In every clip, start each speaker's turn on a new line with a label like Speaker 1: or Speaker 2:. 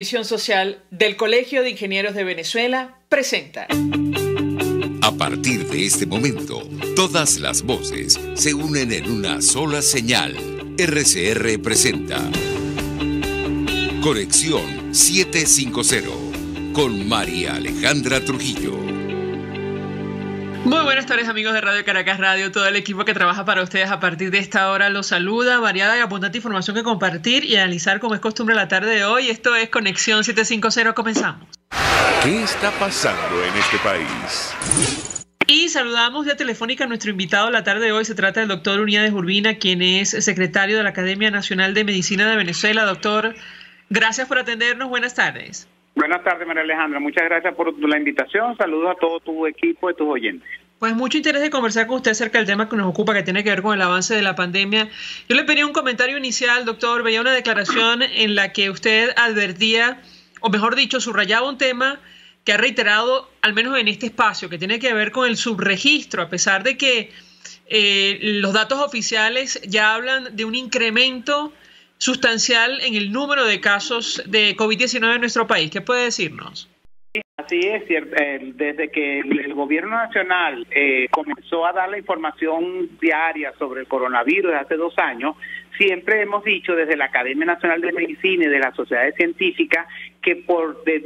Speaker 1: Visión Social del Colegio de Ingenieros de Venezuela presenta.
Speaker 2: A partir de este momento, todas las voces se unen en una sola señal. RCR presenta Conexión 750 con María Alejandra Trujillo.
Speaker 1: Muy buenas tardes, amigos de Radio Caracas Radio. Todo el equipo que trabaja para ustedes a partir de esta hora los saluda. Variada y abundante información que compartir y analizar como es costumbre la tarde de hoy. Esto es Conexión 750. Comenzamos.
Speaker 3: ¿Qué está pasando en este país?
Speaker 1: Y saludamos vía telefónica a nuestro invitado la tarde de hoy. Se trata del doctor Uníades Urbina, quien es secretario de la Academia Nacional de Medicina de Venezuela. Doctor, gracias por atendernos. Buenas tardes.
Speaker 4: Buenas tardes, María Alejandra. Muchas gracias por la invitación. Saludos a todo tu equipo y tus oyentes.
Speaker 1: Pues mucho interés de conversar con usted acerca del tema que nos ocupa, que tiene que ver con el avance de la pandemia. Yo le pedí un comentario inicial, doctor. Veía una declaración en la que usted advertía, o mejor dicho, subrayaba un tema que ha reiterado, al menos en este espacio, que tiene que ver con el subregistro, a pesar de que los datos oficiales ya hablan de un incremento sustancial en el número de casos de COVID-19 en nuestro país. ¿Qué puede decirnos?
Speaker 4: Así es, desde que el gobierno nacional comenzó a dar la información diaria sobre el coronavirus hace 2 años, siempre hemos dicho desde la Academia Nacional de Medicina y de las sociedades científicas que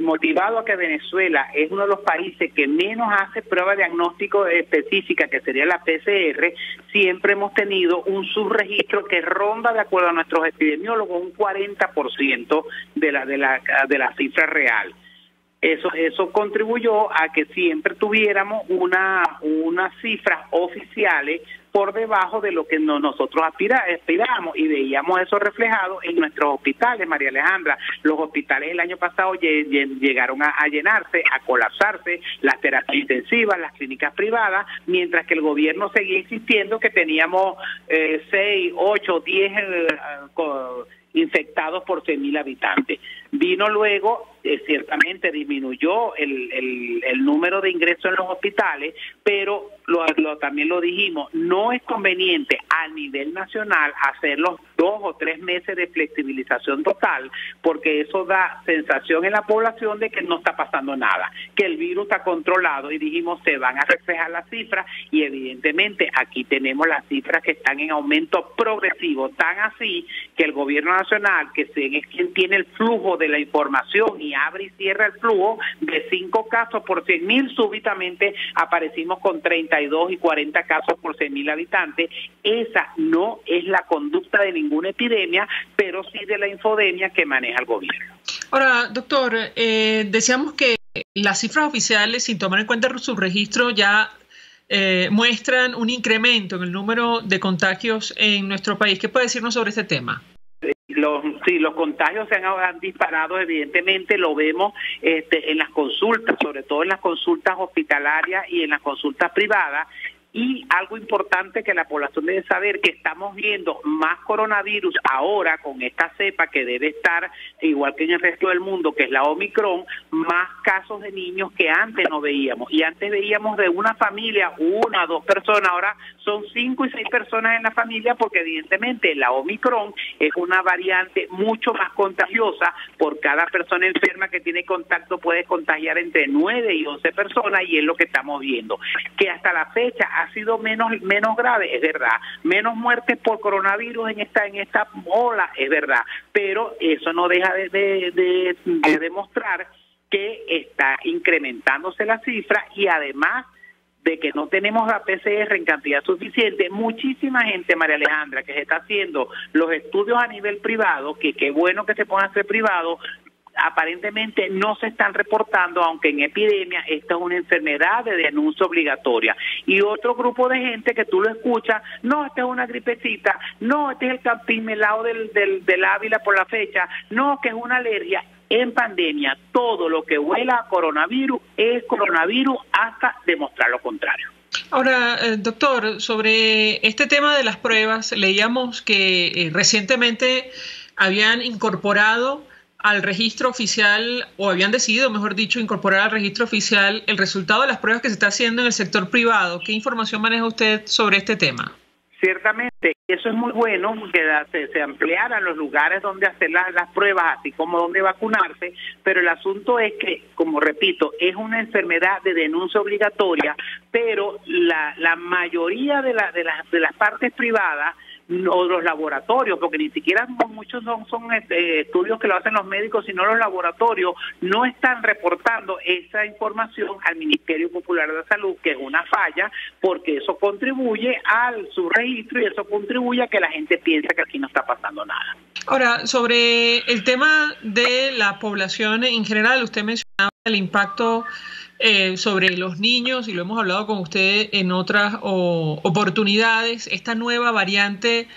Speaker 4: motivado a que Venezuela es uno de los países que menos hace prueba de diagnóstico específica, que sería la PCR, siempre hemos tenido un subregistro que ronda, de acuerdo a nuestros epidemiólogos, un 40% de la cifra real. Eso contribuyó a que siempre tuviéramos unas cifras oficiales por debajo de lo que nosotros aspiramos, y veíamos eso reflejado en nuestros hospitales, María Alejandra. Los hospitales el año pasado llegaron a llenarse, a colapsarse, las terapias intensivas, las clínicas privadas, mientras que el gobierno seguía insistiendo que teníamos 6, 8, 10 infectados por 100.000 habitantes. Vino luego, ciertamente disminuyó el número de ingresos en los hospitales, pero también lo dijimos, no es conveniente a nivel nacional hacer los 2 o 3 meses de flexibilización total, porque eso da sensación en la población de que no está pasando nada, que el virus está controlado, y dijimos, se van a reflejar las cifras, y evidentemente aquí tenemos las cifras que están en aumento progresivo, tan así que el gobierno nacional, que es quien tiene el flujo de la información y abre y cierra el flujo, de 5 casos por 100.000, súbitamente aparecimos con 32 y 40 casos por 100.000 habitantes. Esa no es la conducta de ninguna epidemia, pero sí de la infodemia que maneja el gobierno.
Speaker 1: Ahora, doctor, decíamos que las cifras oficiales, sin tomar en cuenta el subregistro, ya muestran un incremento en el número de contagios en nuestro país. ¿Qué puede decirnos sobre este tema?
Speaker 4: Los contagios se han disparado, evidentemente lo vemos en las consultas, sobre todo en las consultas hospitalarias y en las consultas privadas. Y algo importante que la población debe saber, que estamos viendo más coronavirus ahora con esta cepa que debe estar igual que en el resto del mundo, que es la Omicron, más casos de niños que antes no veíamos. Y antes veíamos de una familia 1 o 2 personas, ahora son 5 y 6 personas en la familia, porque evidentemente la Omicron es una variante mucho más contagiosa. Por cada persona enferma que tiene contacto puede contagiar entre 9 y 11 personas, y es lo que estamos viendo. Que hasta la fecha ha sido menos grave, es verdad, menos muertes por coronavirus en esta ola, es verdad, pero eso no deja de demostrar que está incrementándose la cifra, y además de que no tenemos la PCR en cantidad suficiente, muchísima gente, María Alejandra, que se está haciendo los estudios a nivel privado, que qué bueno que se pongan a hacer privado, aparentemente no se están reportando, aunque en epidemia esta es una enfermedad de denuncia obligatoria. Y otro grupo de gente que tú lo escuchas, no, esta es una gripecita, no, este es el campín melado del Ávila por la fecha, no, que es una alergia. En pandemia, todo lo que huela a coronavirus es coronavirus hasta demostrar lo contrario.
Speaker 1: Ahora, doctor, sobre este tema de las pruebas, leíamos que recientemente habían incorporado al registro oficial, o habían decidido, mejor dicho, incorporar al registro oficial el resultado de las pruebas que se está haciendo en el sector privado. ¿Qué información maneja usted sobre este tema?
Speaker 4: Ciertamente, eso es muy bueno, que se ampliaran los lugares donde hacer las pruebas, así como donde vacunarse, pero el asunto es que, como repito, es una enfermedad de denuncia obligatoria, pero la mayoría de las partes privadas o los laboratorios, porque ni siquiera muchos son estudios que lo hacen los médicos, sino los laboratorios no están reportando esa información al Ministerio Popular de Salud, que es una falla, porque eso contribuye al subregistro y eso contribuye a que la gente piense que aquí no está pasando nada.
Speaker 1: Ahora, sobre el tema de la población en general, usted mencionaba el impacto sobre los niños, y lo hemos hablado con usted en otras oportunidades. Esta nueva variante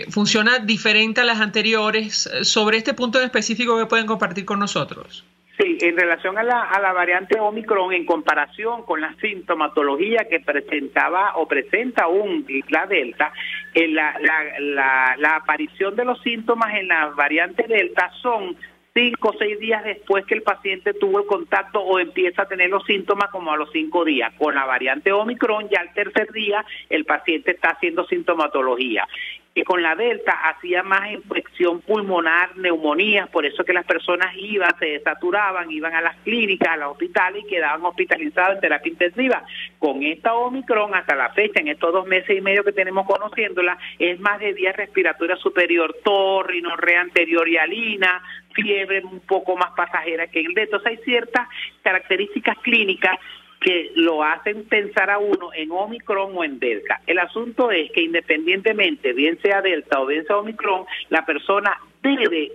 Speaker 1: funciona diferente a las anteriores. Sobre este punto en específico, ¿qué pueden compartir con nosotros?
Speaker 4: Sí, en relación a la variante Omicron, en comparación con la sintomatología que presentaba o presenta aún la Delta, la aparición de los síntomas en la variante Delta son 5 o 6 días después que el paciente tuvo el contacto o empieza a tener los síntomas, como a los 5 días. Con la variante Omicron, ya al tercer día el paciente está haciendo sintomatología. Que con la Delta hacía más infección pulmonar, neumonías, por eso que las personas se desaturaban, iban a las clínicas, a los hospitales y quedaban hospitalizados en terapia intensiva. Con esta Omicron, hasta la fecha, en estos 2 meses y medio que tenemos conociéndola, es más de vía respiratoria superior, tos, rinorrea anterior y hialina, fiebre un poco más pasajera que el Delta. Entonces hay ciertas características clínicas que lo hacen pensar a uno en Omicron o en Delta. El asunto es que independientemente, bien sea Delta o bien sea Omicron, la persona debe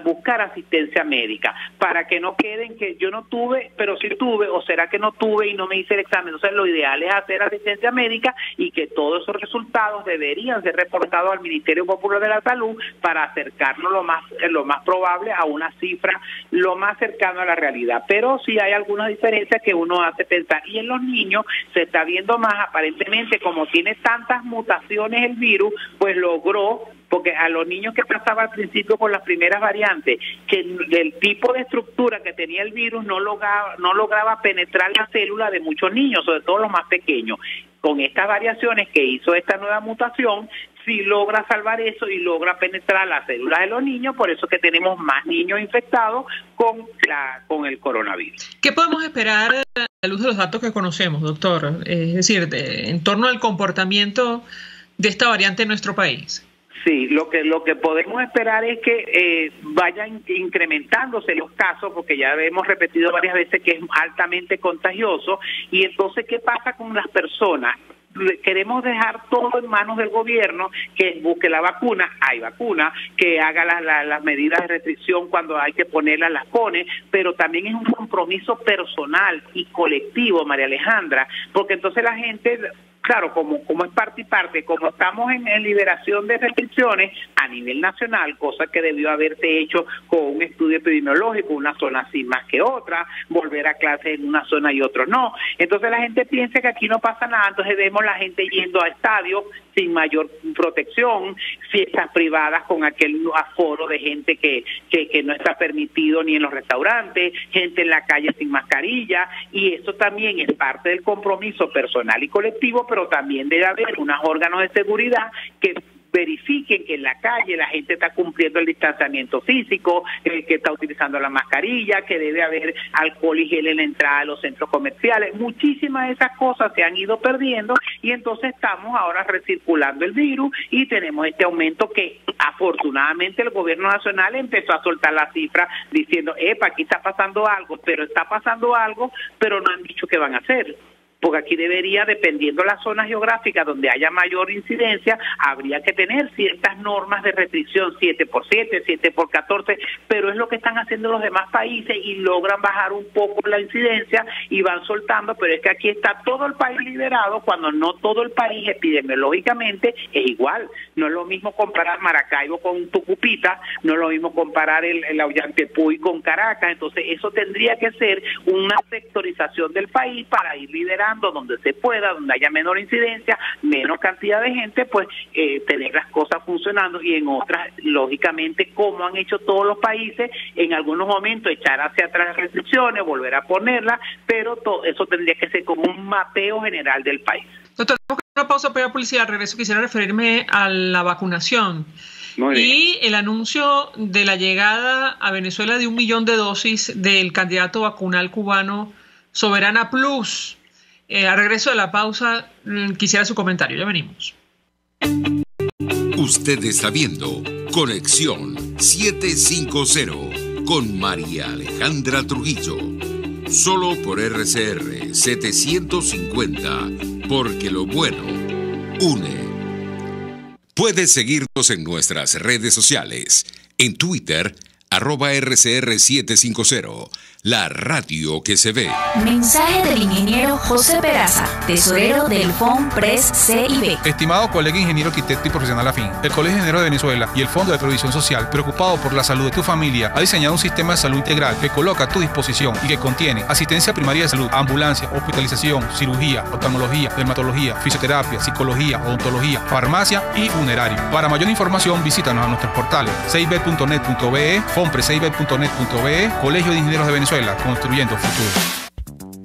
Speaker 4: buscar asistencia médica para que no queden que yo no tuve, pero sí tuve, o será que no tuve y no me hice el examen. Entonces lo ideal es hacer asistencia médica y que todos esos resultados deberían ser reportados al Ministerio Popular de la Salud para acercarnos lo más probable a una cifra lo más cercano a la realidad. Pero sí hay algunas diferencias que uno hace pensar, y en los niños se está viendo más, aparentemente como tiene tantas mutaciones el virus, pues logró, porque a los niños que pasaba al principio con las primeras variantes, que del tipo de estructura que tenía el virus no lograba penetrar la célula de muchos niños, sobre todo los más pequeños. Con estas variaciones que hizo esta nueva mutación, sí logra salvar eso y logra penetrar las células de los niños, por eso que tenemos más niños infectados con el coronavirus.
Speaker 1: ¿Qué podemos esperar a la luz de los datos que conocemos, doctor? Es decir, en torno al comportamiento de esta variante en nuestro país.
Speaker 4: Sí, lo que podemos esperar es que vayan incrementándose los casos, porque ya hemos repetido varias veces que es altamente contagioso. Y entonces, ¿qué pasa con las personas? Queremos dejar todo en manos del gobierno, que busque la vacuna, hay vacuna, que haga las medidas de restricción cuando hay que ponerlas, las pone, pero también es un compromiso personal y colectivo, María Alejandra, porque entonces la gente... Claro, como es parte y parte, como estamos en liberación de restricciones a nivel nacional, cosa que debió haberse hecho con un estudio epidemiológico, una zona sí más que otra, volver a clases en una zona y otra no. Entonces la gente piensa que aquí no pasa nada, entonces vemos la gente yendo a estadios sin mayor protección, fiestas privadas con aquel aforo de gente que no está permitido ni en los restaurantes, gente en la calle sin mascarilla, y eso también es parte del compromiso personal y colectivo, pero también debe haber unos órganos de seguridad que verifiquen que en la calle la gente está cumpliendo el distanciamiento físico, que está utilizando la mascarilla, que debe haber alcohol y gel en la entrada de los centros comerciales. Muchísimas de esas cosas se han ido perdiendo y entonces estamos ahora recirculando el virus y tenemos este aumento que afortunadamente el gobierno nacional empezó a soltar la cifra diciendo, aquí está pasando algo, pero no han dicho qué van a hacer. Porque aquí debería, dependiendo de las zonas geográficas donde haya mayor incidencia, habría que tener ciertas normas de restricción, 7x7, 7x14, pero es lo que están haciendo los demás países y logran bajar un poco la incidencia y van soltando, pero es que aquí está todo el país liberado, cuando no todo el país epidemiológicamente es igual. No es lo mismo comparar Maracaibo con Tucupita, no es lo mismo comparar el Ollantaytambo con Caracas, entonces eso tendría que ser una sectorización del país para ir liderando donde se pueda, donde haya menor incidencia, menos cantidad de gente, pues tener las cosas funcionando, y en otras, lógicamente, como han hecho todos los países, en algunos momentos echar hacia atrás las restricciones, volver a ponerlas, pero todo eso tendría que ser como un mapeo general del país.
Speaker 1: Doctor, Una pausa para publicidad. Al regreso quisiera referirme a la vacunación y el anuncio de la llegada a Venezuela de 1 millón de dosis del candidato vacunal cubano Soberana Plus. Al regreso de la pausa quisiera su comentario. Ya venimos.
Speaker 2: Usted está viendo Conexión 750 con María Alejandra Trujillo. Solo por RCR 750, porque lo bueno une. Puedes seguirnos en nuestras redes sociales. En Twitter, @RCR750, la radio que se ve.
Speaker 5: Mensaje del ingeniero José Peraza, tesorero del FONPRES CIB.
Speaker 6: Estimado colega ingeniero arquitecto y profesional afín, el Colegio de Ingenieros de Venezuela y el Fondo de Previsión Social, preocupado por la salud de tu familia, ha diseñado un sistema de salud integral que coloca a tu disposición y que contiene asistencia primaria de salud, ambulancia, hospitalización, cirugía, oftalmología, dermatología, fisioterapia, psicología, odontología, farmacia y funerario. Para mayor información, visítanos a nuestros portales cib.net.be, fonprescib.net.be, Colegio de Ingenieros de Venezuela, construyendo futuro.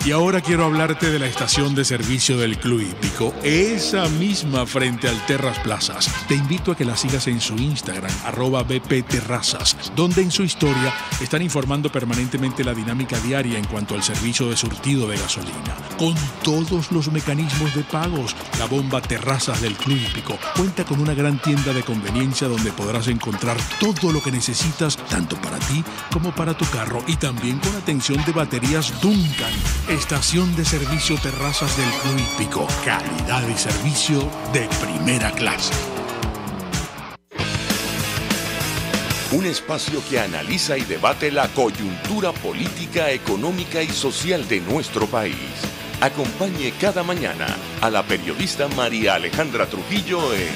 Speaker 7: Y ahora quiero hablarte de la estación de servicio del Club Hípico, esa misma frente al Terras Plazas. Te invito a que la sigas en su Instagram, @bpterrazas, donde en su historia están informando permanentemente la dinámica diaria en cuanto al servicio de surtido de gasolina. Con todos los mecanismos de pagos, la bomba Terrazas del Club Hípico cuenta con una gran tienda de conveniencia donde podrás encontrar todo lo que necesitas, tanto para ti como para tu carro, y también con atención de baterías Duncan. Estación de servicio Terrazas del Club Hípico. Calidad y servicio de primera clase.
Speaker 3: Un espacio que analiza y debate la coyuntura política, económica y social de nuestro país. Acompañe cada mañana a la periodista María Alejandra Trujillo en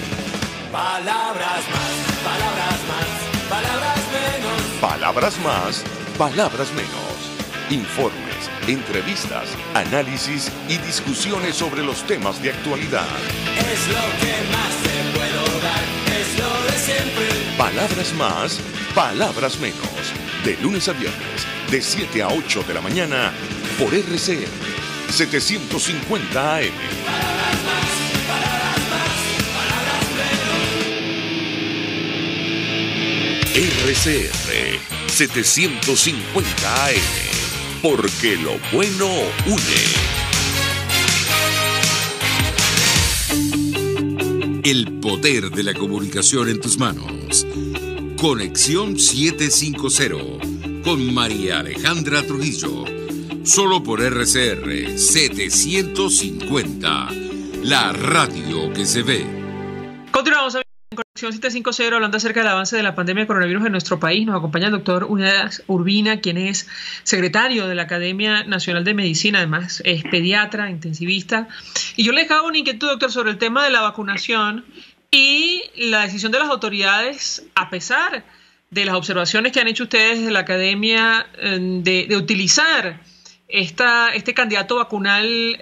Speaker 8: Palabras más, palabras más, palabras menos.
Speaker 3: Palabras más, palabras menos. Informes, entrevistas, análisis y discusiones sobre los temas de actualidad.
Speaker 8: Es lo que más te puedo dar, es lo de siempre.
Speaker 3: Palabras más, palabras menos. De lunes a viernes, de 7 a 8 de la mañana, por RCR 750 AM.
Speaker 8: Palabras más, palabras más, palabras menos.
Speaker 3: RCR 750 AM. Porque lo bueno une.
Speaker 2: El poder de la comunicación en tus manos. Conexión 750 con María Alejandra Trujillo. Solo por RCR 750, la radio que se ve.
Speaker 1: Continuamos en Conexión 750 hablando acerca del avance de la pandemia de coronavirus en nuestro país. Nos acompaña el doctor Unidas Urbina, quien es secretario de la Academia Nacional de Medicina, además es pediatra, intensivista. Y yo le dejaba una inquietud, doctor, sobre el tema de la vacunación y la decisión de las autoridades, a pesar de las observaciones que han hecho ustedes de la Academia, de utilizar este candidato vacunal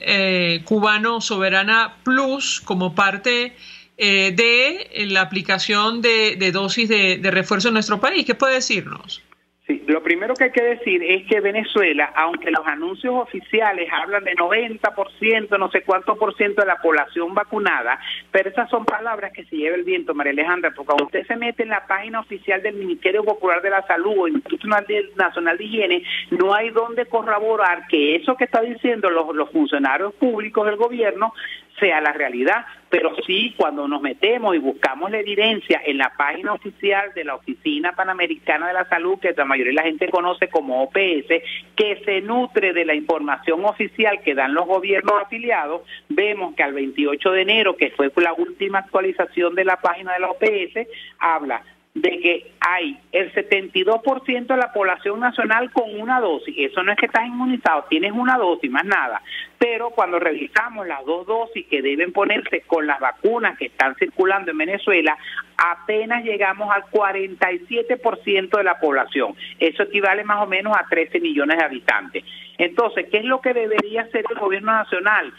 Speaker 1: cubano Soberana Plus como parte de la aplicación de dosis de refuerzo en nuestro país. ¿Qué puede decirnos?
Speaker 4: Sí, lo primero que hay que decir es que Venezuela, aunque los anuncios oficiales hablan de 90%, no sé cuánto por ciento de la población vacunada, pero esas son palabras que se lleva el viento, María Alejandra, porque cuando usted se mete en la página oficial del Ministerio Popular de la Salud o Instituto Nacional de Higiene, no hay donde corroborar que eso que está diciendo los funcionarios públicos del gobierno sea la realidad, pero sí cuando nos metemos y buscamos la evidencia en la página oficial de la Oficina Panamericana de la Salud, que la mayoría de la gente conoce como OPS, que se nutre de la información oficial que dan los gobiernos afiliados, vemos que al 28 de enero, que fue la última actualización de la página de la OPS, habla de que hay el 72% de la población nacional con una dosis. Eso no es que estás inmunizado, tienes una dosis, más nada. Pero cuando revisamos las 2 dosis que deben ponerse con las vacunas que están circulando en Venezuela, apenas llegamos al 47% de la población. Eso equivale más o menos a 13 millones de habitantes. Entonces, ¿qué es lo que debería hacer el gobierno nacional?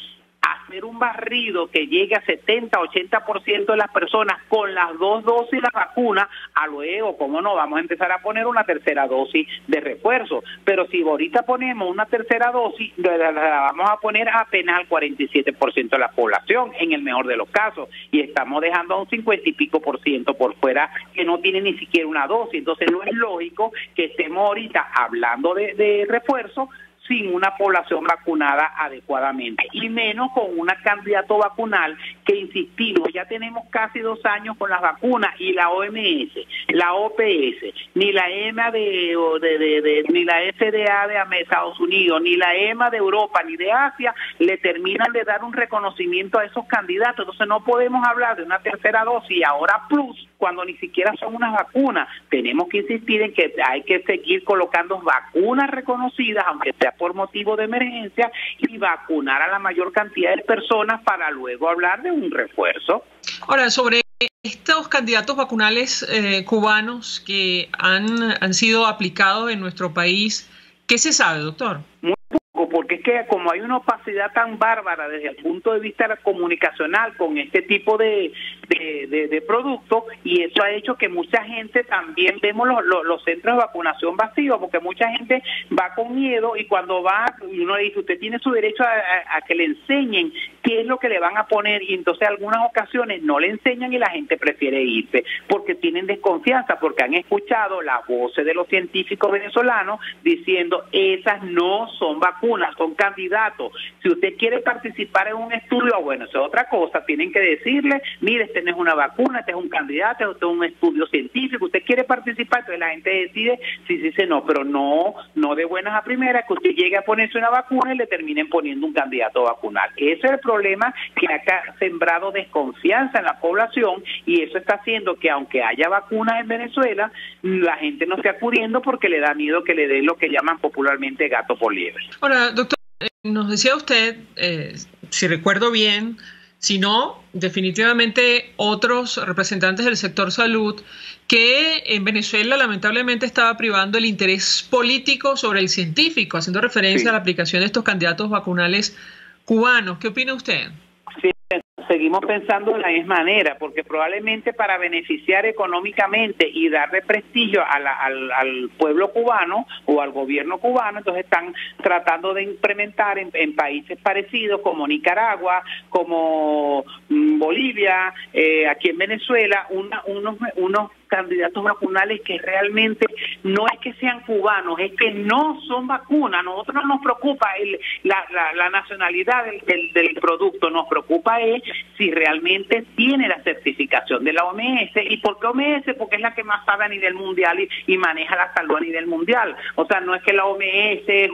Speaker 4: hacer un barrido que llegue a 70-80% de las personas con las 2 dosis de la vacuna, a luego, ¿cómo no? Vamos a empezar a poner una tercera dosis de refuerzo. Pero si ahorita ponemos una tercera dosis, la vamos a poner apenas al 47% de la población, en el mejor de los casos, y estamos dejando a un 50 y pico por ciento por fuera que no tiene ni siquiera una dosis. Entonces no es lógico que estemos ahorita hablando de refuerzo sin una población vacunada adecuadamente, y menos con un candidato vacunal que, insistimos, ya tenemos casi 2 años con las vacunas, y la OMS, la OPS, ni la EMA ni la FDA de Estados Unidos, ni la EMA de Europa, ni de Asia, le terminan de dar un reconocimiento a esos candidatos. Entonces no podemos hablar de una tercera dosis y ahora plus, cuando ni siquiera son unas vacunas. Tenemos que insistir en que hay que seguir colocando vacunas reconocidas, aunque sea por motivo de emergencia, y vacunar a la mayor cantidad de personas para luego hablar de un refuerzo.
Speaker 1: Ahora, sobre estos candidatos vacunales cubanos que han sido aplicados en nuestro país, ¿qué se sabe, doctor?
Speaker 4: Muy poco, porque es que como hay una opacidad tan bárbara desde el punto de vista comunicacional con este tipo de productos, y eso ha hecho que mucha gente también vemos los centros de vacunación vacíos, porque mucha gente va con miedo, y cuando va, uno le dice, usted tiene su derecho a que le enseñen qué es lo que le van a poner, y entonces algunas ocasiones no le enseñan y la gente prefiere irse, porque tienen desconfianza, porque han escuchado las voces de los científicos venezolanos diciendo, esas no son vacunas, son candidatos. Si usted quiere participar en un estudio, bueno, eso es otra cosa, tienen que decirle, mire, este no es una vacuna, este es un candidato, este es un estudio científico, usted quiere participar, entonces la gente decide si sí, si no, pero no de buenas a primeras que usted llegue a ponerse una vacuna y le terminen poniendo un candidato vacunal. Ese es el problema, que ha sembrado desconfianza en la población, y eso está haciendo que, aunque haya vacunas en Venezuela, la gente no esté acudiendo porque le da miedo que le den lo que llaman popularmente gato por liebre.
Speaker 1: Ahora, doctor, nos decía usted, si recuerdo bien, si no, definitivamente otros representantes del sector salud, que en Venezuela lamentablemente estaba privando el interés político sobre el científico, haciendo referencia a la aplicación de estos candidatos vacunales cubanos. ¿Qué opina usted?
Speaker 4: Sí, seguimos pensando de la misma manera, porque probablemente para beneficiar económicamente y darle prestigio al pueblo cubano o al gobierno cubano, entonces están tratando de implementar en países parecidos como Nicaragua, como Bolivia, aquí en Venezuela, unos candidatos vacunales que realmente no es que sean cubanos, es que no son vacunas. Nosotros no nos preocupa la nacionalidad del producto, nos preocupa es si realmente tiene la certificación de la OMS. ¿Y por qué OMS? Porque es la que más sabe a nivel mundial y maneja la salud a nivel mundial. O sea, no es que la OMS es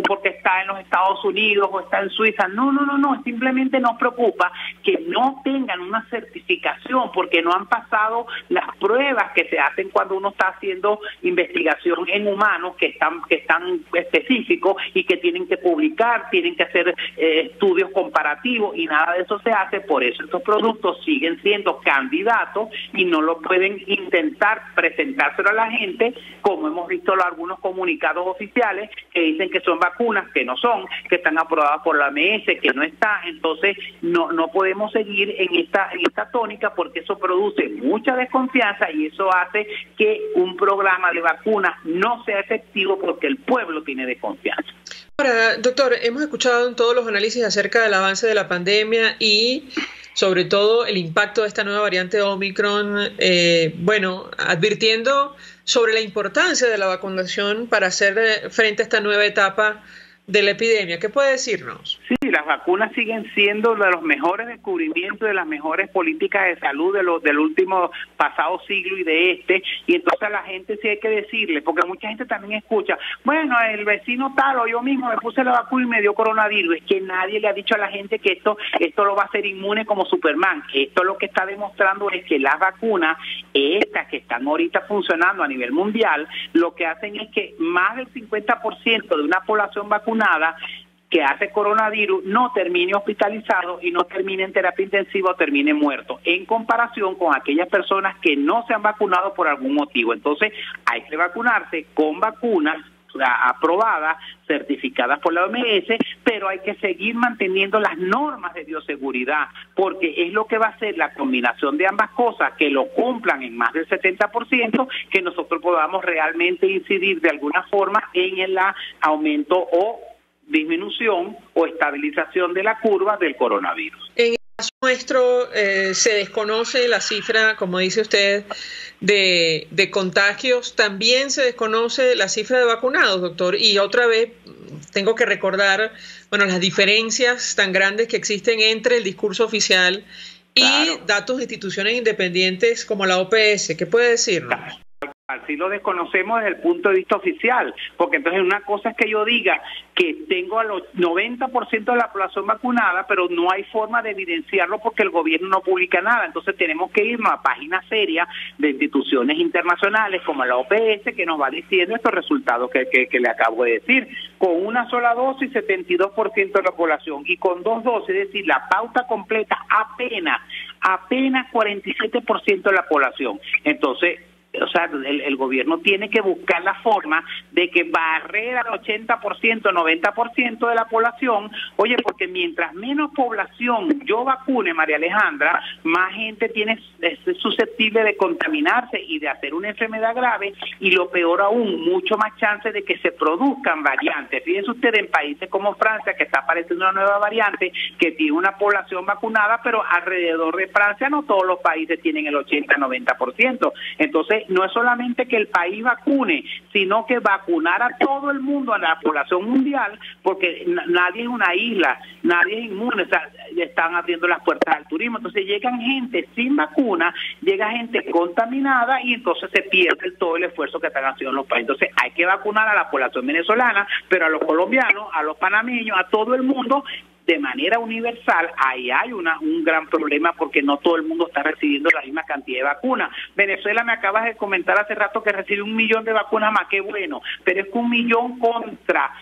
Speaker 4: porque está en los Estados Unidos o está en Suiza. No, simplemente nos preocupa que no tengan una certificación, porque no han pasado las pruebas que se hacen cuando uno está haciendo investigación en humanos, que están específicos y que tienen que publicar, tienen que hacer estudios comparativos, y nada de eso se hace. Por eso estos productos siguen siendo candidatos y no lo pueden intentar presentárselo a la gente, como hemos visto algunos comunicados oficiales que dicen que son vacunas, que no son, que están aprobadas por la OMS, que no está. Entonces no podemos seguir en esta tónica, porque eso produce mucha desconfianza, y eso hace que un programa de vacunas no sea efectivo porque el pueblo tiene desconfianza.
Speaker 1: Ahora, doctor, hemos escuchado en todos los análisis acerca del avance de la pandemia y sobre todo el impacto de esta nueva variante Omicron, advirtiendo sobre la importancia de la vacunación para hacer frente a esta nueva etapa de la epidemia. ¿Qué puede decirnos?
Speaker 4: Sí, las vacunas siguen siendo de los mejores descubrimientos, de las mejores políticas de salud del último pasado siglo y de y entonces a la gente sí hay que decirle, porque mucha gente también escucha, bueno, el vecino tal o yo mismo me puse la vacuna y me dio coronavirus. Es que nadie le ha dicho a la gente que esto lo va a hacer inmune como Superman. Esto lo que está demostrando es que las vacunas, estas que están ahorita funcionando a nivel mundial, lo que hacen es que más del 50% de una población vacunada que hace coronavirus no termine hospitalizado y no termine en terapia intensiva o termine muerto, en comparación con aquellas personas que no se han vacunado por algún motivo. Entonces hay que vacunarse con vacunas aprobadas, certificadas por la OMS, pero hay que seguir manteniendo las normas de bioseguridad, porque es lo que va a hacer la combinación de ambas cosas, que lo cumplan en más del 70%, que nosotros podamos realmente incidir de alguna forma en el aumento o disminución o estabilización de la curva del coronavirus.
Speaker 1: En el caso nuestro se desconoce la cifra, como dice usted, de contagios, también se desconoce la cifra de vacunados, doctor, y otra vez tengo que recordar, bueno, las diferencias tan grandes que existen entre el discurso oficial y datos de instituciones independientes como la OPS. ¿Qué puede decirnos?
Speaker 4: Sí lo desconocemos desde el punto de vista oficial, porque entonces una cosa es que yo diga que tengo al 90% de la población vacunada, pero no hay forma de evidenciarlo porque el gobierno no publica nada. Entonces tenemos que irnos a páginas serias de instituciones internacionales como la OPS, que nos va diciendo estos resultados que le acabo de decir. Con una sola dosis, 72% de la población, y con 2 dosis, es decir, la pauta completa, apenas 47% de la población. Entonces, o sea, el gobierno tiene que buscar la forma de que barrer al 80%, 90% de la población, oye, porque mientras menos población yo vacune, María Alejandra, más gente es susceptible de contaminarse y de hacer una enfermedad grave, y lo peor aún, mucho más chance de que se produzcan variantes. Fíjense ustedes, en países como Francia, que está apareciendo una nueva variante, que tiene una población vacunada, pero alrededor de Francia no todos los países tienen el 80, 90%. Entonces, no es solamente que el país vacune, sino que vacunar a todo el mundo, a la población mundial, porque nadie es una isla, nadie es inmune, o sea, están abriendo las puertas al turismo. Entonces llegan gente sin vacuna, llega gente contaminada, y entonces se pierde todo el esfuerzo que están haciendo los países. Entonces hay que vacunar a la población venezolana, pero a los colombianos, a los panameños, a todo el mundo, de manera universal. Ahí hay un gran problema, porque no todo el mundo está recibiendo la misma cantidad de vacunas. Venezuela, me acabas de comentar hace rato que recibe 1 millón de vacunas más, qué bueno, pero es que 1 millón contra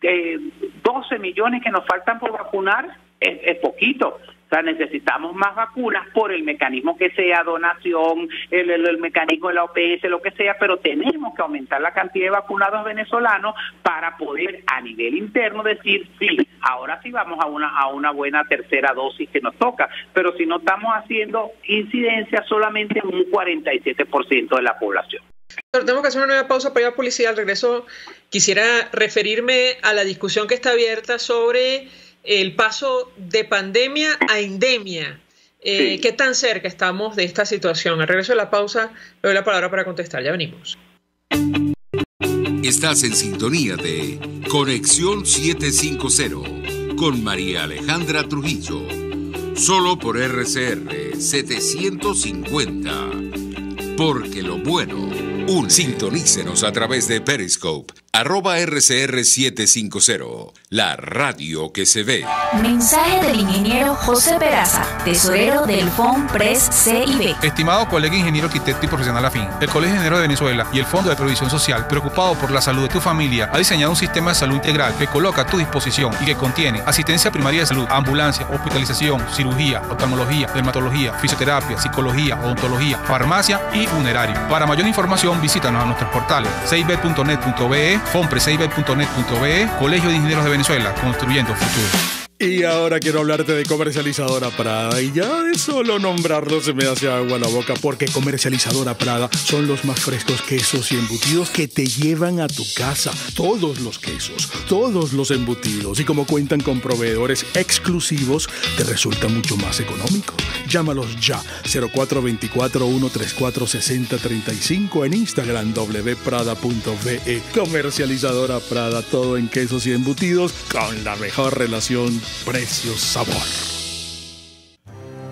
Speaker 4: 12 millones que nos faltan por vacunar es poquito. O sea, necesitamos más vacunas por el mecanismo que sea, donación, el mecanismo de la OPS, lo que sea, pero tenemos que aumentar la cantidad de vacunados venezolanos para poder a nivel interno decir, sí, ahora sí vamos a una buena tercera dosis que nos toca, pero si no estamos haciendo incidencia solamente en un 47% de la población.
Speaker 1: Tenemos que hacer una nueva pausa para ir a publicidad. Al regreso quisiera referirme a la discusión que está abierta sobre el paso de pandemia a endemia. Sí. ¿Qué tan cerca estamos de esta situación? Al regreso de la pausa, le doy la palabra para contestar. Ya venimos.
Speaker 2: Estás en sintonía de Conexión 750 con María Alejandra Trujillo. Solo por RCR 750. Porque lo bueno une. Sintonícenos a través de Periscope. @RCR750, la radio que se ve.
Speaker 5: Mensaje del ingeniero José Peraza, tesorero del FONPRES CIB.
Speaker 6: Estimado colega ingeniero arquitecto y profesional afín, el Colegio de Ingenieros de Venezuela y el Fondo de Previsión Social, preocupado por la salud de tu familia, ha diseñado un sistema de salud integral que coloca a tu disposición y que contiene asistencia primaria de salud, ambulancia, hospitalización, cirugía, oftalmología, dermatología, fisioterapia, psicología, odontología, farmacia y funerario. Para mayor información, visítanos a nuestros portales cib.net.be, fonpresib.net.be, Colegio de Ingenieros de Venezuela, construyendo futuro.
Speaker 7: Y ahora quiero hablarte de Comercializadora Prada, y ya de solo nombrarlo se me hace agua la boca, porque Comercializadora Prada son los más frescos quesos y embutidos que te llevan a tu casa. Todos los quesos, todos los embutidos, y como cuentan con proveedores exclusivos, te resulta mucho más económico. Llámalos ya, 0424-134-6035, en Instagram wprada.ve. Comercializadora Prada, todo en quesos y embutidos con la mejor relación precio-sabor.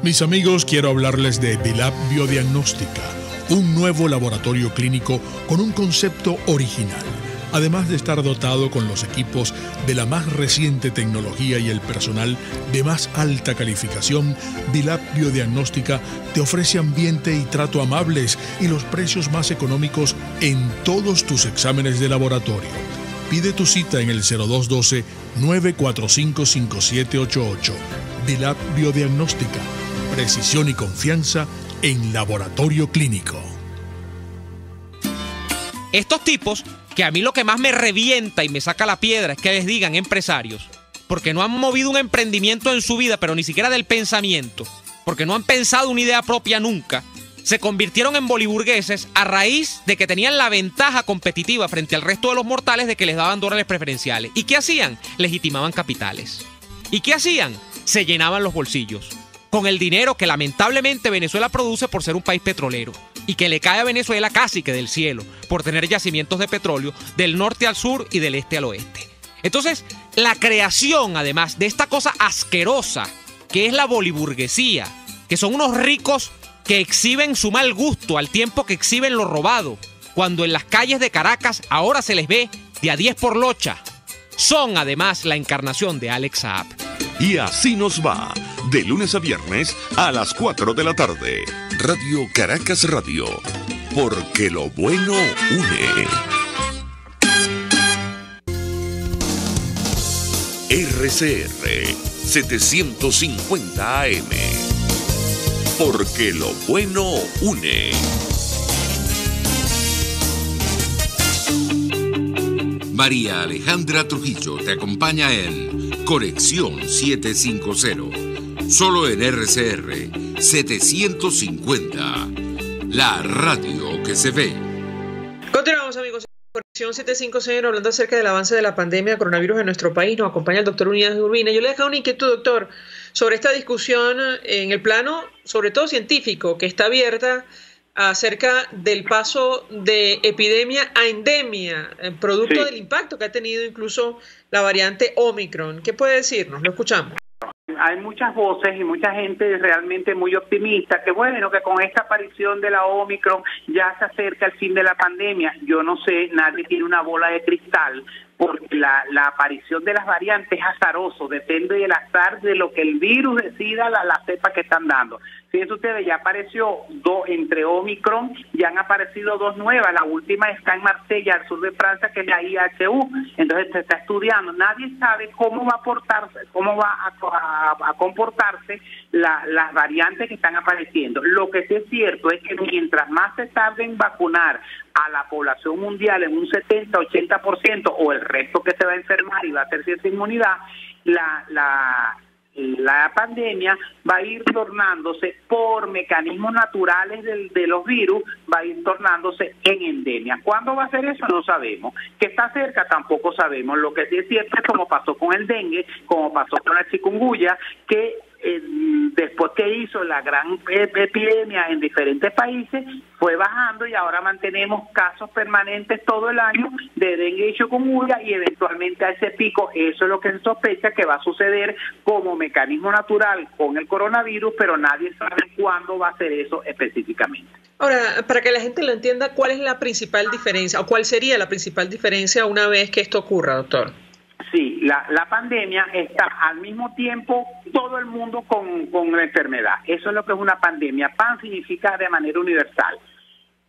Speaker 7: Mis amigos, quiero hablarles de Dilab Biodiagnóstica, un nuevo laboratorio clínico con un concepto original. Además de estar dotado con los equipos de la más reciente tecnología y el personal de más alta calificación, Dilab Biodiagnóstica te ofrece ambiente y trato amables y los precios más económicos en todos tus exámenes de laboratorio. Pide tu cita en el 0212-945-5788. Dilab Biodiagnóstica. Precisión y confianza en laboratorio clínico.
Speaker 9: Estos tipos que a mí lo que más me revienta y me saca la piedra es que les digan empresarios, porque no han movido un emprendimiento en su vida, pero ni siquiera del pensamiento, porque no han pensado una idea propia nunca, se convirtieron en boliburgueses a raíz de que tenían la ventaja competitiva frente al resto de los mortales de que les daban dólares preferenciales. ¿Y qué hacían? Legitimaban capitales. ¿Y qué hacían? Se llenaban los bolsillos con el dinero que lamentablemente Venezuela produce por ser un país petrolero y que le cae a Venezuela casi que del cielo por tener yacimientos de petróleo del norte al sur y del este al oeste. Entonces, la creación, además de esta cosa asquerosa que es la boliburguesía, que son unos ricos que exhiben su mal gusto al tiempo que exhiben lo robado, cuando en las calles de Caracas ahora se les ve de a 10 por locha, son además la encarnación de Alex Saab.
Speaker 3: Y así nos va, de lunes a viernes a las 4 de la tarde. Radio Caracas Radio, porque lo bueno une. RCR 750 AM, porque lo bueno une.
Speaker 2: María Alejandra Trujillo te acompaña en Conexión 750, solo en RCR 750, la radio que se ve.
Speaker 1: Continuamos, amigos. Conexión 750, hablando acerca del avance de la pandemia de coronavirus en nuestro país. Nos acompaña el doctor Unidad Urbina. Yo le he dejado una inquietud, doctor, sobre esta discusión en el plano, sobre todo científico, que está abierta acerca del paso de epidemia a endemia, producto del impacto que ha tenido incluso la variante Omicron. ¿Qué puede decirnos? Lo escuchamos.
Speaker 4: Hay muchas voces y mucha gente realmente muy optimista, que bueno, que con esta aparición de la Omicron ya se acerca el fin de la pandemia. Yo no sé, nadie tiene una bola de cristal, porque la aparición de las variantes es azaroso, depende del azar de lo que el virus decida, la cepa que están dando. Fíjense ustedes, ya apareció entre Omicron, ya han aparecido dos nuevas, la última está en Marsella, al sur de Francia, que es la IHU, entonces se está estudiando, nadie sabe cómo va a comportarse las variantes que están apareciendo. Lo que sí es cierto es que mientras más se tarde en vacunar a la población mundial en un 70-80%, o el resto que se va a enfermar y va a hacer cierta inmunidad, la pandemia va a ir tornándose por mecanismos naturales de los virus, va a ir tornándose en endemia. ¿Cuándo va a ser eso? No sabemos. ¿Que está cerca? Tampoco sabemos. Lo que sí es cierto es como pasó con el dengue, como pasó con la chikungunya, que después que hizo la gran epidemia en diferentes países, fue bajando y ahora mantenemos casos permanentes todo el año de dengue y chikungunya, y eventualmente a ese pico, eso es lo que se sospecha que va a suceder como mecanismo natural con el coronavirus, pero nadie sabe cuándo va a ser eso específicamente.
Speaker 1: Ahora, para que la gente lo entienda, ¿cuál es la principal diferencia o cuál sería la principal diferencia una vez que esto ocurra, doctor?
Speaker 4: Sí, la pandemia está al mismo tiempo todo el mundo con la enfermedad. Eso es lo que es una pandemia. Pan significa de manera universal.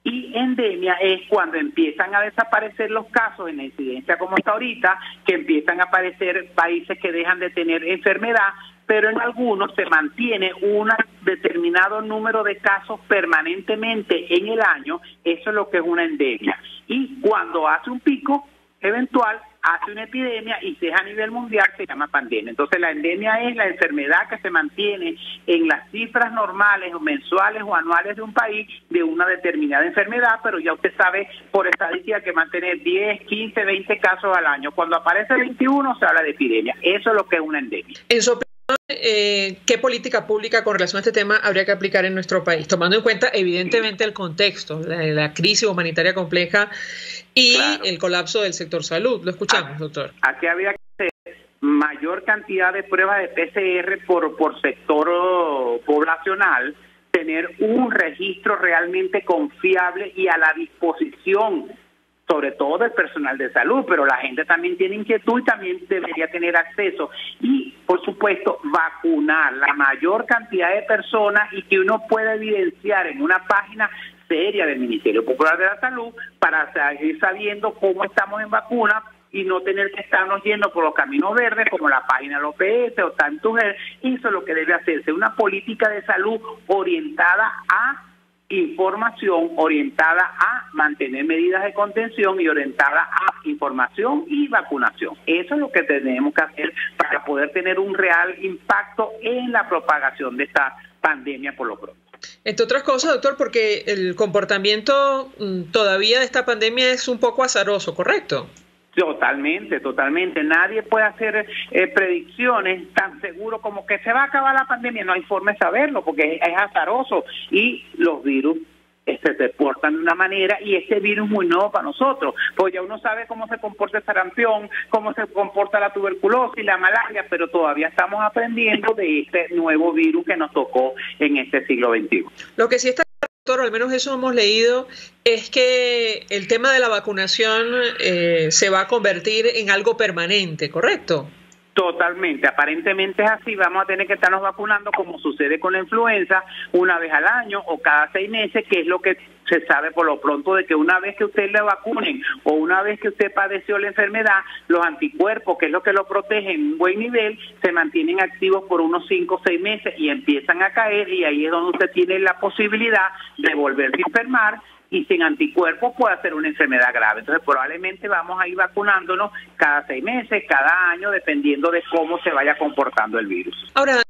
Speaker 4: Y endemia es cuando empiezan a desaparecer los casos en la incidencia como está ahorita, que empiezan a aparecer países que dejan de tener enfermedad, pero en algunos se mantiene un determinado número de casos permanentemente en el año. Eso es lo que es una endemia. Y cuando hace un pico eventual, hace una epidemia, y si es a nivel mundial se llama pandemia. Entonces la endemia es la enfermedad que se mantiene en las cifras normales o mensuales o anuales de un país de una determinada enfermedad, pero ya usted sabe por estadística que mantener 10, 15, 20 casos al año. Cuando aparece 21 se habla de epidemia. Eso es lo que es una endemia.
Speaker 1: En su opinión, ¿qué política pública con relación a este tema habría que aplicar en nuestro país? Tomando en cuenta evidentemente el contexto, la crisis humanitaria compleja y claro, el colapso del sector salud. Lo escuchamos, doctor.
Speaker 4: Aquí habría que hacer mayor cantidad de pruebas de PCR por sector poblacional, tener un registro realmente confiable y a la disposición, sobre todo del personal de salud, pero la gente también tiene inquietud y también debería tener acceso. Y, por supuesto, vacunar la mayor cantidad de personas y que uno pueda evidenciar en una página seria del Ministerio Popular de la Salud para seguir sabiendo cómo estamos en vacuna y no tener que estarnos yendo por los caminos verdes como la página de la OPS o tanto. Eso es lo que debe hacerse, una política de salud orientada a información orientada a mantener medidas de contención y orientada a información y vacunación. Eso es lo que tenemos que hacer para poder tener un real impacto en la propagación de esta pandemia por lo pronto.
Speaker 1: Entre otras cosas, doctor, porque el comportamiento todavía de esta pandemia es un poco azaroso, ¿correcto?
Speaker 4: Totalmente, totalmente. Nadie puede hacer predicciones tan seguro como que se va a acabar la pandemia. No hay forma de saberlo porque es azaroso y los virus se deportan de una manera y este virus es muy nuevo para nosotros. Pues ya uno sabe cómo se comporta el sarampión, cómo se comporta la tuberculosis, la malaria, pero todavía estamos aprendiendo de este nuevo virus que nos tocó en este siglo XXI.
Speaker 1: Lo que sí está, doctor, al menos eso hemos leído, es que el tema de la vacunación se va a convertir en algo permanente, ¿correcto?
Speaker 4: Totalmente, aparentemente es así. Vamos a tener que estarnos vacunando como sucede con la influenza, una vez al año o cada 6 meses, que es lo que se sabe por lo pronto, de que una vez que usted le vacunen o una vez que usted padeció la enfermedad, los anticuerpos, que es lo que lo protege en un buen nivel, se mantienen activos por unos 5 o 6 meses y empiezan a caer, y ahí es donde usted tiene la posibilidad de volverse a enfermar, y sin anticuerpos puede hacer una enfermedad grave. Entonces probablemente vamos a ir vacunándonos cada 6 meses, cada año, dependiendo de cómo se vaya comportando el virus.
Speaker 1: Ahora,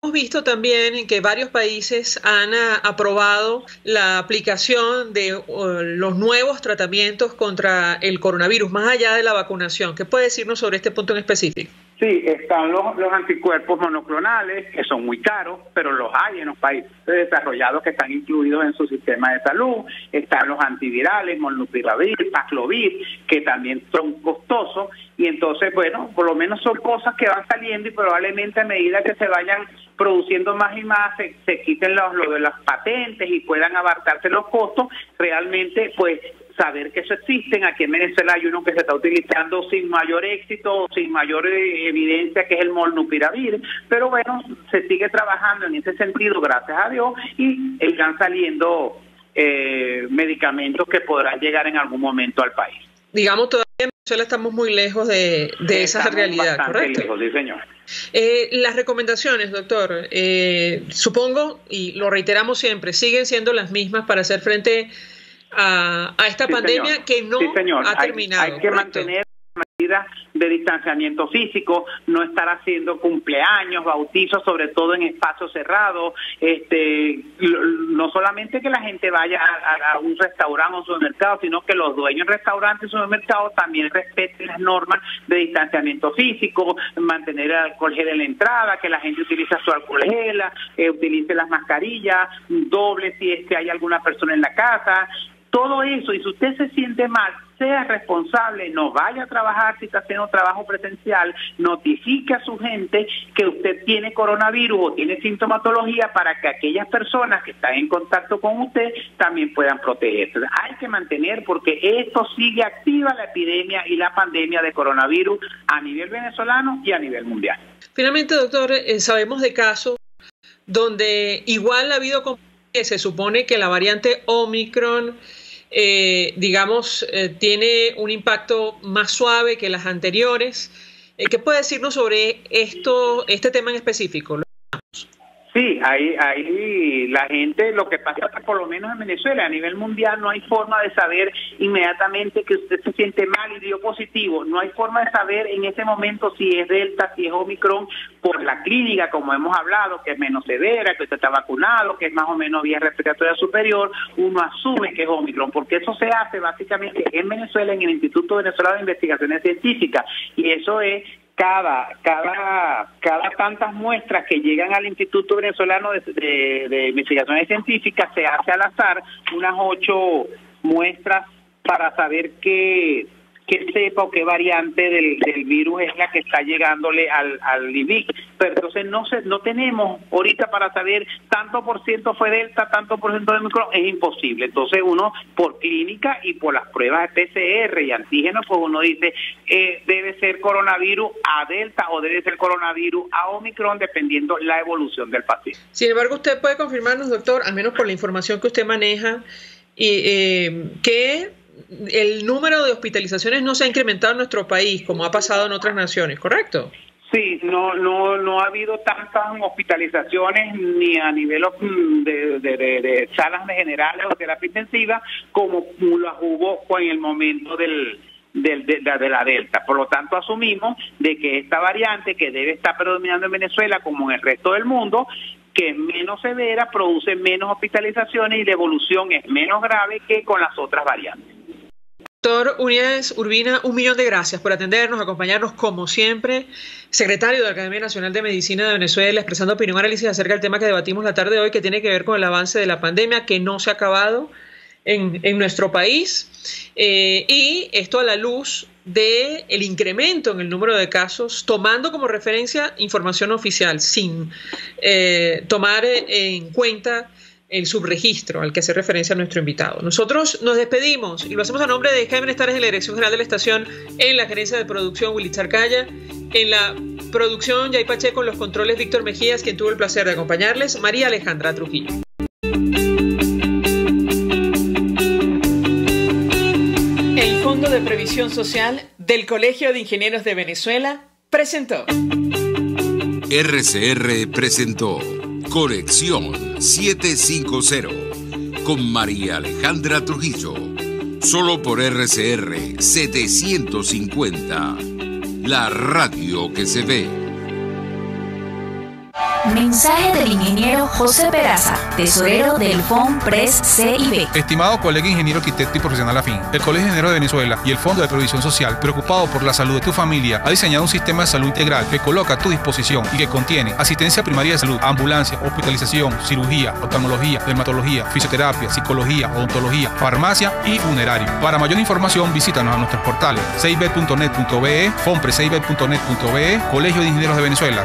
Speaker 1: hemos visto también que varios países han aprobado la aplicación de los nuevos tratamientos contra el coronavirus, más allá de la vacunación. ¿Qué puede decirnos sobre este punto en específico?
Speaker 4: Sí, están los anticuerpos monoclonales, que son muy caros, pero los hay en los países desarrollados que están incluidos en su sistema de salud. Están los antivirales, molnupiravir, Paxlovid, que también son costosos. Y entonces, bueno, por lo menos son cosas que van saliendo y probablemente a medida que se vayan produciendo más y más, se quiten lo de las patentes y puedan abarcarse los costos, realmente, pues, saber que eso existen. Aquí en Venezuela hay uno que se está utilizando sin mayor éxito, sin mayor evidencia, que es el molnupiravir, pero bueno, se sigue trabajando en ese sentido, gracias a Dios, y están saliendo medicamentos que podrán llegar en algún momento al país.
Speaker 1: Digamos, todavía en Venezuela estamos muy lejos de esa realidad, ¿correcto?
Speaker 4: Lejos, sí, señor.
Speaker 1: Las recomendaciones, doctor, supongo, y lo reiteramos siempre, siguen siendo las mismas para hacer frente a esta pandemia, señor, que no ha terminado.
Speaker 4: Hay que mantener medidas de distanciamiento físico, no estar haciendo cumpleaños, bautizos, sobre todo en espacios cerrados, no solamente que la gente vaya a un restaurante o un supermercado, sino que los dueños de restaurantes y supermercados también respeten las normas de distanciamiento físico, mantener el alcohol gel en la entrada, que la gente utilice su alcohol gel, utilice las mascarillas, doble si es que hay alguna persona en la casa. Todo eso, y si usted se siente mal, sea responsable, no vaya a trabajar si está haciendo trabajo presencial, notifique a su gente que usted tiene coronavirus o tiene sintomatología para que aquellas personas que están en contacto con usted también puedan protegerse. Hay que mantener, porque esto sigue activa, la epidemia y la pandemia de coronavirus a nivel venezolano y a nivel mundial.
Speaker 1: Finalmente, doctor, sabemos de casos donde igual ha habido, se supone que la variante Omicron tiene un impacto más suave que las anteriores. ¿Qué puede decirnos sobre este tema en específico?
Speaker 4: Sí, ahí la gente, lo que pasa por lo menos en Venezuela, a nivel mundial no hay forma de saber inmediatamente que usted se siente mal y dio positivo. No hay forma de saber en ese momento si es Delta, si es Omicron, por la clínica, como hemos hablado, que es menos severa, que usted está vacunado, que es más o menos vía respiratoria superior. Uno asume que es Omicron, porque eso se hace básicamente en Venezuela, en el Instituto Venezolano de Investigaciones Científicas, y eso es cada tantas muestras que llegan al Instituto Venezolano de Investigaciones Científicas, se hace al azar unas 8 muestras para saber qué cepa o qué variante del virus es la que está llegándole al IBIC. Pero entonces no tenemos ahorita para saber tanto por ciento fue Delta, tanto por ciento de Omicron, es imposible. Entonces uno, por clínica y por las pruebas de PCR y antígenos, pues uno dice, debe ser coronavirus a Delta o debe ser coronavirus a Omicron, dependiendo la evolución del paciente.
Speaker 1: Sin embargo, usted puede confirmarnos, doctor, al menos por la información que usted maneja, que el número de hospitalizaciones no se ha incrementado en nuestro país, como ha pasado en otras naciones, ¿correcto?
Speaker 4: Sí, no ha habido tantas hospitalizaciones ni a nivel de salas de generales o terapia intensiva como las hubo en el momento de la Delta. Por lo tanto, asumimos de que esta variante que debe estar predominando en Venezuela como en el resto del mundo, que es menos severa, produce menos hospitalizaciones y la evolución es menos grave que con las otras variantes.
Speaker 1: Doctor Urías Urbina, 1.000.000 de gracias por atendernos, acompañarnos como siempre. Secretario de la Academia Nacional de Medicina de Venezuela, expresando opinión, análisis acerca del tema que debatimos la tarde de hoy, que tiene que ver con el avance de la pandemia, que no se ha acabado en nuestro país, y esto a la luz del incremento en el número de casos, tomando como referencia información oficial, sin tomar en cuenta el subregistro al que hace referencia nuestro invitado. Nosotros nos despedimos y lo hacemos a nombre de Jaime Estares en la Dirección General de la Estación, en la gerencia de producción Willy Charcaya, en la producción Yay Pacheco, con los controles Víctor Mejías, quien tuvo el placer de acompañarles, María Alejandra Trujillo. El Fondo de Previsión Social del Colegio de Ingenieros de Venezuela presentó.
Speaker 2: RCR presentó Conexión 750 con María Alejandra Trujillo. Solo por RCR 750. La radio que se ve.
Speaker 5: Mensaje del ingeniero José Peraza, tesorero del FONPRES CIB.
Speaker 6: Estimado colega ingeniero, arquitecto y profesional afín, el Colegio de Ingenieros de Venezuela y el Fondo de Previsión Social, preocupado por la salud de tu familia, ha diseñado un sistema de salud integral que coloca a tu disposición y que contiene asistencia primaria de salud, ambulancia, hospitalización, cirugía, oftalmología, dermatología, fisioterapia, psicología, odontología, farmacia y funerario. Para mayor información, visítanos a nuestros portales cib.net.be, fonprescib.net.be, Colegio de Ingenieros de Venezuela,